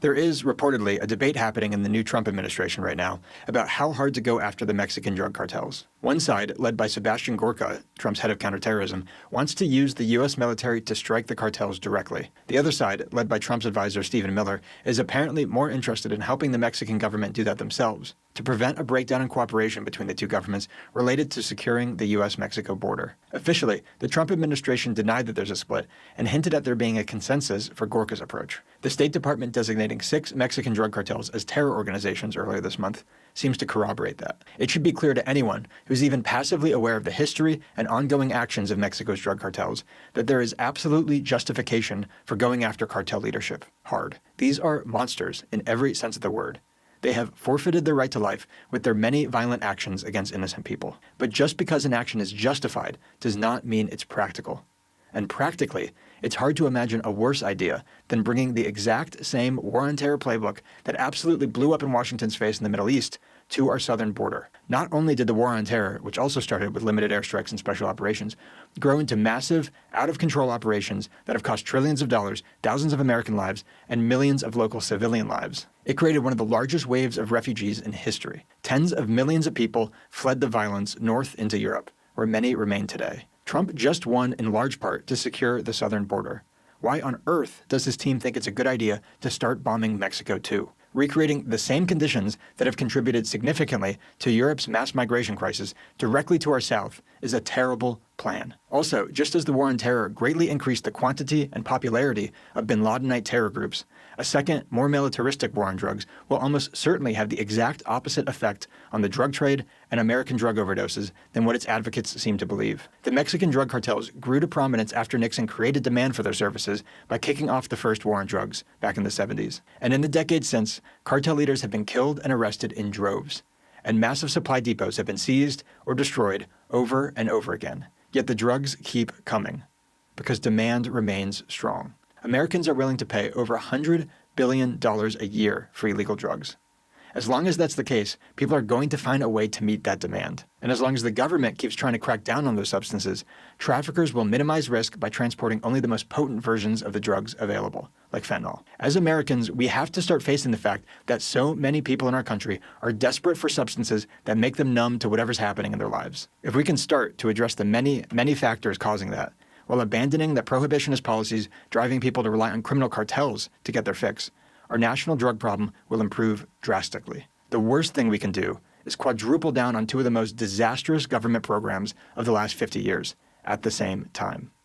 There is reportedly a debate happening in the new Trump administration right now about how hard to go after the Mexican drug cartels. One side, led by Sebastian Gorka, Trump's head of counterterrorism, wants to use the U.S. military to strike the cartels directly. The other side, led by Trump's advisor Stephen Miller, is apparently more interested in helping the Mexican government do that themselves, to prevent a breakdown in cooperation between the two governments related to securing the U.S.-Mexico border. Officially, the Trump administration denied that there's a split and hinted at there being a consensus for Gorka's approach. The State Department designating 6 Mexican drug cartels as terror organizations earlier this month seems to corroborate that. It should be clear to anyone who's even passively aware of the history and ongoing actions of Mexico's drug cartels that there is absolutely justification for going after cartel leadership hard. These are monsters in every sense of the word. They have forfeited their right to life with their many violent actions against innocent people. But just because an action is justified does not mean it's practical. And practically, it's hard to imagine a worse idea than bringing the exact same war on terror playbook that absolutely blew up in Washington's face in the Middle East to our southern border. Not only did the war on terror, which also started with limited airstrikes and special operations, grow into massive, out-of-control operations that have cost trillions of dollars, thousands of American lives, and millions of local civilian lives. It created one of the largest waves of refugees in history. Tens of millions of people fled the violence north into Europe, where many remain today. Trump just won in large part to secure the southern border. Why on earth does his team think it's a good idea to start bombing Mexico too? Recreating the same conditions that have contributed significantly to Europe's mass migration crisis directly to our south is a terrible plan. Also, just as the war on terror greatly increased the quantity and popularity of bin Ladenite terror groups, a second, more militaristic war on drugs will almost certainly have the exact opposite effect on the drug trade and American drug overdoses than what its advocates seem to believe. The Mexican drug cartels grew to prominence after Nixon created demand for their services by kicking off the first war on drugs back in the 70s. And in the decades since, cartel leaders have been killed and arrested in droves, and massive supply depots have been seized or destroyed over and over again. Yet the drugs keep coming, because demand remains strong. Americans are willing to pay over $100 billion a year for illegal drugs. As long as that's the case, people are going to find a way to meet that demand. And as long as the government keeps trying to crack down on those substances, traffickers will minimize risk by transporting only the most potent versions of the drugs available, like fentanyl. As Americans, we have to start facing the fact that so many people in our country are desperate for substances that make them numb to whatever's happening in their lives. If we can start to address the many, many factors causing that, while abandoning the prohibitionist policies driving people to rely on criminal cartels to get their fix, our national drug problem will improve drastically. The worst thing we can do is quadruple down on two of the most disastrous government programs of the last 50 years at the same time.